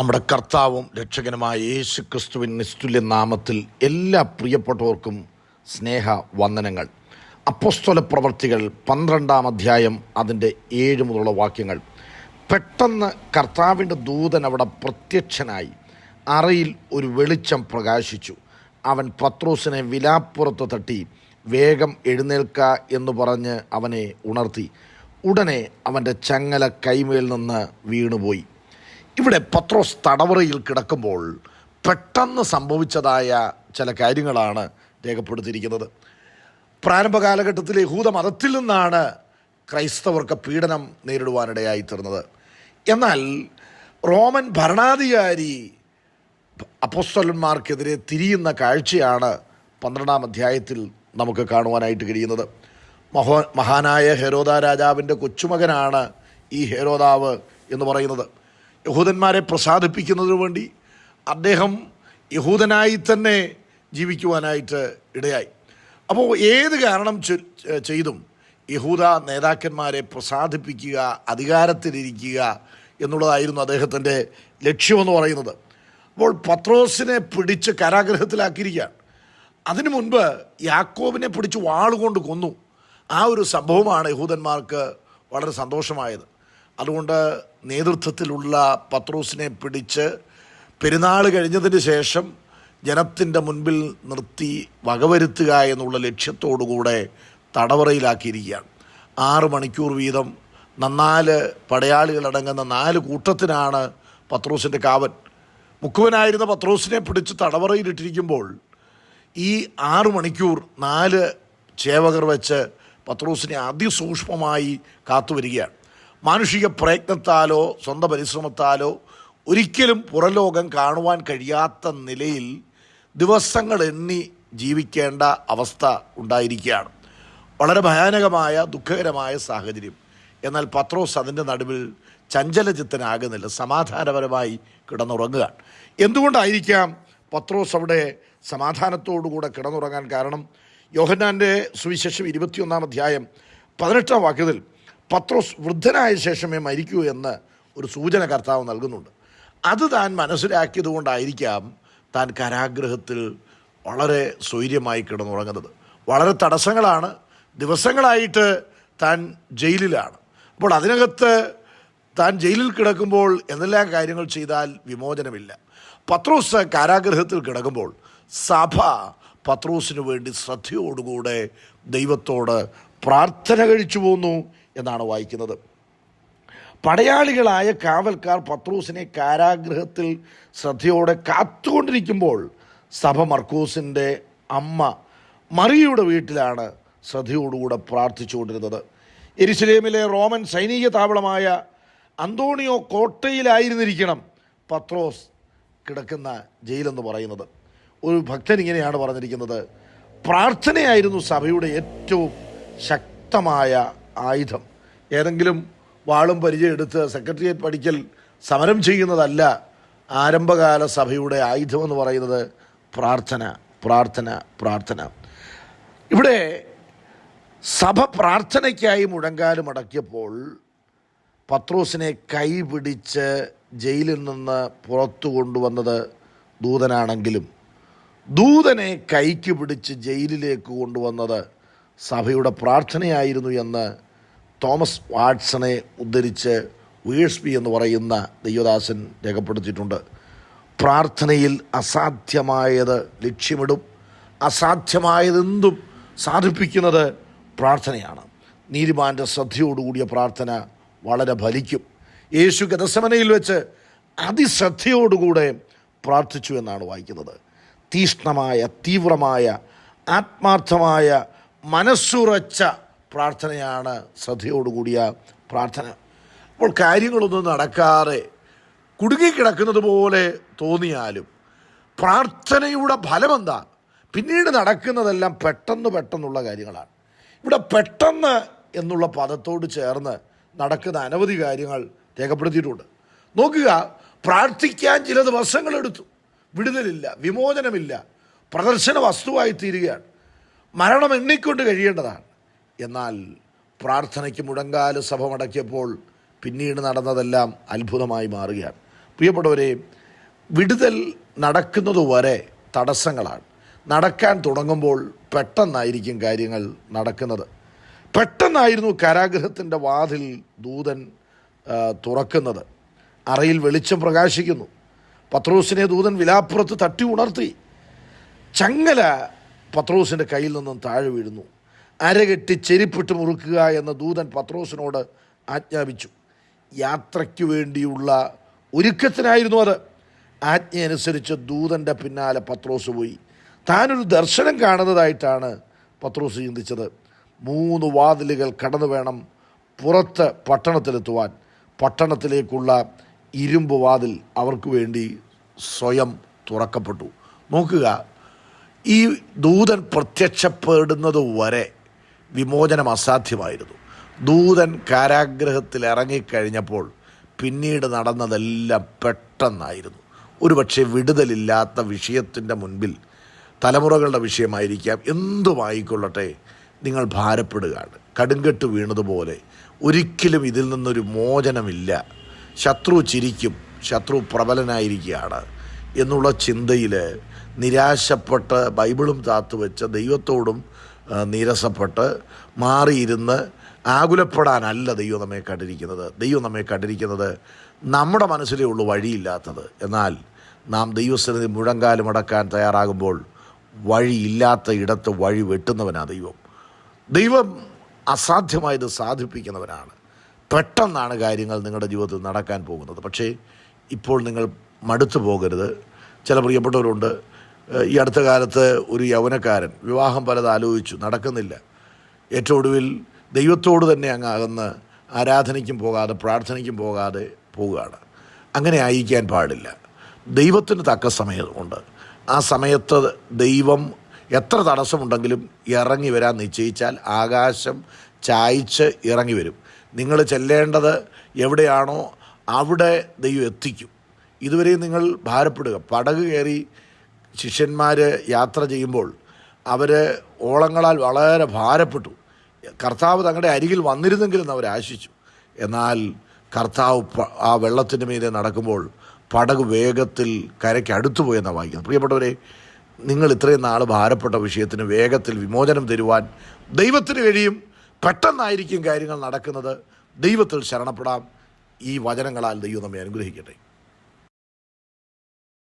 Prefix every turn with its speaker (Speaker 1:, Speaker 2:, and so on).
Speaker 1: നമ്മുടെ കർത്താവും രക്ഷകനുമായ യേശു ക്രിസ്തുവിൻ നിസ്തുല്യ നാമത്തിൽ എല്ലാ പ്രിയപ്പെട്ടവർക്കും സ്നേഹ വന്ദനങ്ങൾ. അപ്പോസ്തല പ്രവർത്തികൾ 12-ാം അധ്യായം അതിൻ്റെ 7 മുതലുള്ള വാക്യങ്ങൾ. പെട്ടെന്ന് കർത്താവിൻ്റെ ദൂതൻ അവിടെ പ്രത്യക്ഷനായി. അറയിൽ ഒരു വെളിച്ചം പ്രകാശിച്ചു. അവൻ പത്രോസിനെ വിലാപ്പുറത്ത് തട്ടി, വേഗം എഴുന്നേൽക്ക എന്ന് പറഞ്ഞ് അവനെ ഉണർത്തി. ഉടനെ അവൻ്റെ ചങ്ങല കൈമേൽ നിന്ന് വീണുപോയി. ഇവിടെ പത്രോസ് തടവറയിൽ കിടക്കുമ്പോൾ പെട്ടെന്ന് സംഭവിച്ചതായ ചില കാര്യങ്ങളാണ് രേഖപ്പെടുത്തിയിരിക്കുന്നത്. പ്രാരംഭ കാലഘട്ടത്തിൽ യഹൂദ മതത്തിൽ നിന്നാണ് ക്രൈസ്തവർക്ക് പീഡനം നേരിടുവാനിടയായിത്തീർന്നത്. എന്നാൽ റോമൻ ഭരണാധികാരി അപ്പോസ്തലന്മാർക്കെതിരെ തിരിയുന്ന കാഴ്ചയാണ് 12-ാം അധ്യായത്തിൽ നമുക്ക് കാണുവാനായിട്ട് കഴിയുന്നത്. മഹാനായ ഹെരോദ രാജാവിൻ്റെ കൊച്ചുമകനാണ് ഈ ഹെരോദാവ് എന്ന് പറയുന്നത്. യഹൂദന്മാരെ പ്രസാദിപ്പിക്കുന്നതിനു വേണ്ടി അദ്ദേഹം യഹൂദനായി തന്നെ ജീവിക്കുവാനായിട്ട് ഇടയായി. അപ്പോൾ ഏത് കാരണം ചെയ്തും യഹൂദ നേതാക്കന്മാരെ പ്രസാദിപ്പിക്കുക, അധികാരത്തിലിരിക്കുക എന്നുള്ളതായിരുന്നു അദ്ദേഹത്തിൻ്റെ ലക്ഷ്യമെന്ന് പറയുന്നത്. അപ്പോൾ പത്രോസിനെ പിടിച്ച് കാരാഗൃഹത്തിലാക്കിയിരിക്കുകയാണ്. അതിനു മുൻപ് യാക്കോബിനെ പിടിച്ച് വാളുകൊണ്ട് കൊന്നു. ആ ഒരു സംഭവമാണ് യഹൂദന്മാർക്ക് വളരെ സന്തോഷമായത്. അതുകൊണ്ട് നേതൃത്വത്തിലുള്ള പത്രോസിനെ പിടിച്ച് പെരുന്നാൾ കഴിഞ്ഞതിന് ശേഷം ജനത്തിൻ്റെ മുൻപിൽ നിർത്തി വകവരുത്തുക എന്നുള്ള ലക്ഷ്യത്തോടുകൂടെ തടവറയിലാക്കിയിരിക്കുകയാണ്. 6 മണിക്കൂർ വീതം 4 പടയാളികളടങ്ങുന്ന 4 കൂട്ടത്തിനാണ് പത്രോസിൻ്റെ കാവൽ. മുക്കുവനായിരുന്ന പത്രോസിനെ പിടിച്ച് തടവറയിലിട്ടിരിക്കുമ്പോൾ ഈ 6 മണിക്കൂർ 4 ചേവകർ വെച്ച് പത്രോസിനെ അതിസൂക്ഷ്മമായി കാത്തുവരികയാണ്. മാനുഷിക പ്രയത്നത്താലോ സ്വന്തം പരിശ്രമത്താലോ ഒരിക്കലും പുറലോകം കാണുവാൻ കഴിയാത്ത നിലയിൽ ദിവസങ്ങൾ എണ്ണി ജീവിക്കേണ്ട അവസ്ഥ ഉണ്ടായിരിക്കുകയാണ്. വളരെ ഭയാനകമായ ദുഃഖകരമായ സാഹചര്യം. എന്നാൽ പത്രോസ് അതിൻ്റെ നടുവിൽ ചഞ്ചലചിത്തനാകുന്നില്ല, സമാധാനപരമായി കിടന്നുറങ്ങുകയാണ്. എന്തുകൊണ്ടായിരിക്കാം പത്രോസ് അവിടെ സമാധാനത്തോടുകൂടെ കിടന്നുറങ്ങാൻ കാരണം? യോഹന്നാൻ്റെ സുവിശേഷം 21-ാം അധ്യായം 18-ാം വാക്യത്തിൽ പത്രോസ് വൃദ്ധനായ ശേഷമേ മരിക്കൂ എന്ന് ഒരു സൂചന കർത്താവ് നൽകുന്നുണ്ട്. അത് താൻ മനസ്സിലാക്കിയത് കൊണ്ടായിരിക്കാം താൻ കാരാഗൃഹത്തിൽ വളരെ സ്വൈര്യമായി കിടന്നുറങ്ങുന്നത്. വളരെ തടസ്സങ്ങളാണ്, ദിവസങ്ങളായിട്ട് താൻ ജയിലിലാണ്. അപ്പോൾ അതിനകത്ത് താൻ ജയിലിൽ കിടക്കുമ്പോൾ എന്തെല്ലാം കാര്യങ്ങൾ ചെയ്താൽ വിമോചനമില്ല. പത്രോസ് കാരാഗൃഹത്തിൽ കിടക്കുമ്പോൾ സഭ പത്രോസിന് വേണ്ടി ശ്രദ്ധയോടുകൂടെ ദൈവത്തോട് പ്രാർത്ഥന കഴിച്ചു പോന്നു എന്നാണ് വായിക്കുന്നത്. പടയാളികളായ കാവൽക്കാർ പത്രോസിനെ കാരാഗൃഹത്തിൽ ശ്രദ്ധയോടെ കാത്തുകൊണ്ടിരിക്കുമ്പോൾ സഭ മർക്കോസിൻ്റെ അമ്മ മറിയയുടെ വീട്ടിലാണ് ശ്രദ്ധയോടുകൂടെ പ്രാർത്ഥിച്ചുകൊണ്ടിരുന്നത്. യെരുശലേമിലെ റോമൻ സൈനിക താവളമായ അന്തോണിയോ കോട്ടയിലായിരുന്നിരിക്കണം പത്രോസ് കിടക്കുന്ന ജയിലെന്ന് പറയുന്നത്. ഒരു ഭക്തൻ ഇങ്ങനെയാണ് പറഞ്ഞിരിക്കുന്നത്: പ്രാർത്ഥനയായിരുന്നു സഭയുടെ ഏറ്റവും ശക്തമായ ആയുധം. ഏതെങ്കിലും വാളും പരിചയം സെക്രട്ടേറിയറ്റ് പടിക്കൽ സമരം ചെയ്യുന്നതല്ല ആരംഭകാല സഭയുടെ ആയുധമെന്ന് പറയുന്നത്. പ്രാർത്ഥന, പ്രാർത്ഥന, പ്രാർത്ഥന. ഇവിടെ സഭ പ്രാർത്ഥനയ്ക്കായി മുഴങ്കാലും അടക്കിയപ്പോൾ പത്രോസിനെ കൈ പിടിച്ച് ജയിലിൽ നിന്ന് പുറത്തു കൊണ്ടുവന്നത് ദൂതനാണെങ്കിലും ദൂതനെ കൈക്ക് പിടിച്ച് ജയിലിലേക്ക് കൊണ്ടുവന്നത് സഭയുടെ പ്രാർത്ഥനയായിരുന്നു എന്ന് തോമസ് വാട്സനെ ഉദ്ധരിച്ച് വീഴ്സ്ബി എന്ന് പറയുന്ന ദൈവദാസൻ രേഖപ്പെടുത്തിയിട്ടുണ്ട്. പ്രാർത്ഥനയിൽ അസാധ്യമായത് ലക്ഷ്യമിടും, അസാധ്യമായതെന്തും സാധിപ്പിക്കുന്നത് പ്രാർത്ഥനയാണ്. നീതിമാൻ്റെ ശ്രദ്ധയോടുകൂടിയ പ്രാർത്ഥന വളരെ ഫലിക്കും. യേശു ഗെത്സമനയിൽ വെച്ച് അതിശ്രദ്ധയോടുകൂടെ പ്രാർത്ഥിച്ചു എന്നാണ് വായിക്കുന്നത്. തീഷ്ണമായ, തീവ്രമായ, ആത്മാർത്ഥമായ, മനസ്സുറച്ച പ്രാർത്ഥനയാണ് ശ്രദ്ധയോടുകൂടിയ പ്രാർത്ഥന. അപ്പോൾ കാര്യങ്ങളൊന്നും നടക്കാതെ കുടുങ്ങിക്കിടക്കുന്നത് പോലെ തോന്നിയാലും പ്രാർത്ഥനയുടെ ഫലമെന്താ? പിന്നീട് നടക്കുന്നതെല്ലാം പെട്ടെന്നുള്ള കാര്യങ്ങളാണ്. ഇവിടെ പെട്ടെന്ന് എന്നുള്ള പദത്തോട് ചേർന്ന് നടക്കുന്ന അനവധി കാര്യങ്ങൾ രേഖപ്പെടുത്തിയിട്ടുണ്ട്. നോക്കുക, പ്രാർത്ഥിക്കാൻ ചില ദിവസങ്ങളെടുത്തു, വിടുതലില്ല, വിമോചനമില്ല, പ്രദർശന വസ്തുവായി തീരുകയാണ്. മരണം എണ്ണിക്കൊണ്ട് കഴിയേണ്ടതാണ്. എന്നാൽ പ്രാർത്ഥനയ്ക്ക് മുഴങ്കാല് സഭ മടക്കിയപ്പോൾ പിന്നീട് നടന്നതെല്ലാം അത്ഭുതമായി മാറുകയാണ്. പ്രിയപ്പെട്ടവരെ, വിടുതൽ നടക്കുന്നത് വരെ തടസ്സങ്ങളാണ്. നടക്കാൻ തുടങ്ങുമ്പോൾ പെട്ടെന്നായിരിക്കും കാര്യങ്ങൾ നടക്കുന്നത്. പെട്ടെന്നായിരുന്നു കാരാഗൃഹത്തിൻ്റെ വാതിൽ ദൂതൻ തുറക്കുന്നത്. അറയിൽ വെളിച്ചം പ്രകാശിക്കുന്നു. പത്രോസിനെ ദൂതൻ വിലാപ്പുറത്ത് തട്ടി ഉണർത്തി. ചങ്ങല പത്രോസിൻ്റെ കയ്യിൽ നിന്നും താഴെ വീഴുന്നു. അരകെട്ടി ചെരിപ്പിട്ട് മുറുക്കുക എന്ന ദൂതൻ പത്രോസിനോട് ആജ്ഞാപിച്ചു. യാത്രയ്ക്ക് വേണ്ടിയുള്ള ഒരുക്കത്തിനായിരുന്നു അത്. ആജ്ഞയനുസരിച്ച് ദൂതൻ്റെ പിന്നാലെ പത്രോസ് പോയി. താനൊരു ദർശനം കാണുന്നതായിട്ടാണ് പത്രോസ് ചിന്തിച്ചത്. 3 വാതിലുകൾ കടന്നു വേണം പുറത്ത് പട്ടണത്തിലെത്തുവാൻ. പട്ടണത്തിലേക്കുള്ള ഇരുമ്പ് വാതിൽ അവർക്ക് വേണ്ടി സ്വയം തുറക്കപ്പെട്ടു. നോക്കുക, ഈ ദൂതൻ പ്രത്യക്ഷപ്പെടുന്നത് വരെ വിമോചനം അസാധ്യമായിരുന്നു. ദൂതൻ കാരാഗ്രഹത്തിൽ ഇറങ്ങിക്കഴിഞ്ഞപ്പോൾ പിന്നീട് നടന്നതെല്ലാം പെട്ടെന്നായിരുന്നു. ഒരുപക്ഷെ വിടുതലില്ലാത്ത വിഷയത്തിൻ്റെ മുൻപിൽ, തലമുറകളുടെ വിഷയമായിരിക്കാം, എന്തുമായിക്കൊള്ളട്ടെ, നിങ്ങൾ ഭാരപ്പെടുകയാണ്. കടുങ്കെട്ട് വീണതുപോലെ ഒരിക്കലും ഇതിൽ നിന്നൊരു മോചനമില്ല. ശത്രു ചിരിക്കും, ശത്രു പ്രബലനായിരിക്കുകയാണ് എന്നുള്ള ചിന്തയിൽ നിരാശപ്പെട്ട് ബൈബിളും താത്തുവെച്ച് ദൈവത്തോടും നീരസപ്പെട്ട് മാറിയിരുന്ന് ആകുലപ്പെടാനല്ല ദൈവം നമ്മെ കണ്ടിരിക്കുന്നത്. ദൈവം നമ്മെ കണ്ടിരിക്കുന്നത് നമ്മുടെ മനസ്സിലേ ഉള്ളൂ വഴിയില്ലാത്തത്. എന്നാൽ നാം ദൈവസന്നിധി മുഴങ്കാലും അടക്കാൻ തയ്യാറാകുമ്പോൾ വഴിയില്ലാത്ത ഇടത്ത് വഴി വെട്ടുന്നവനാണ് ദൈവം. ദൈവം അസാധ്യമായത് സാധിപ്പിക്കുന്നവനാണ്. പെട്ടെന്നാണ് കാര്യങ്ങൾ നിങ്ങളുടെ ജീവിതത്തിൽ നടക്കാൻ പോകുന്നത്. പക്ഷേ ഇപ്പോൾ നിങ്ങൾ മടുത്തു പോകരുത്. ചില പ്രിയപ്പെട്ടവരുണ്ട്, ഈ അടുത്ത കാലത്ത് ഒരു യൗവനക്കാരൻ വിവാഹം പലത് ആലോചിച്ചു, നടക്കുന്നില്ല. ഏറ്റവും ഒടുവിൽ ദൈവത്തോട് തന്നെ അങ്ങ് അകന്ന് ആരാധനയ്ക്കും പോകാതെ പ്രാർത്ഥനയ്ക്കും പോകാതെ പോവുകയാണ്. അങ്ങനെ ആയിരിക്കാൻ പാടില്ല. ദൈവത്തിന് തക്ക സമയമുണ്ട്. ആ സമയത്ത് ദൈവം എത്ര തടസ്സമുണ്ടെങ്കിലും ഇറങ്ങി വരാൻ നിശ്ചയിച്ചാൽ ആകാശം ചായ്ച്ച് ഇറങ്ങി വരും. നിങ്ങൾ ചെല്ലേണ്ടത് എവിടെയാണോ അവിടെ ദൈവം എത്തിക്കും. ഇതുവരെയും നിങ്ങൾ ഭാരപ്പെടുക. പടക് കയറി ശിഷ്യന്മാർ യാത്ര ചെയ്യുമ്പോൾ അവർ ഓളങ്ങളാൽ വളരെ ഭാരപ്പെട്ടു. കർത്താവ് തങ്ങളുടെ അരികിൽ വന്നിരുന്നെങ്കിലും അവർ ആശിച്ചു. എന്നാൽ കർത്താവ് ആ വെള്ളത്തിൻ്റെ മീതെ നടക്കുമ്പോൾ പടക് വേഗത്തിൽ കരയ്ക്ക് അടുത്തുപോയെന്നാണ് വായിക്കുന്നത്. പ്രിയപ്പെട്ടവരെ, നിങ്ങൾ ഇത്രയും നാൾ ഭാരപ്പെട്ട വിഷയത്തിന് വേഗത്തിൽ വിമോചനം തരുവാൻ ദൈവത്തിന് കഴിയും. പെട്ടെന്നായിരിക്കും കാര്യങ്ങൾ നടക്കുന്നത്. ദൈവത്തിൽ ശരണപ്പെടാം. ഈ വചനങ്ങളാൽ ദൈവം നമ്മെ അനുഗ്രഹിക്കട്ടെ.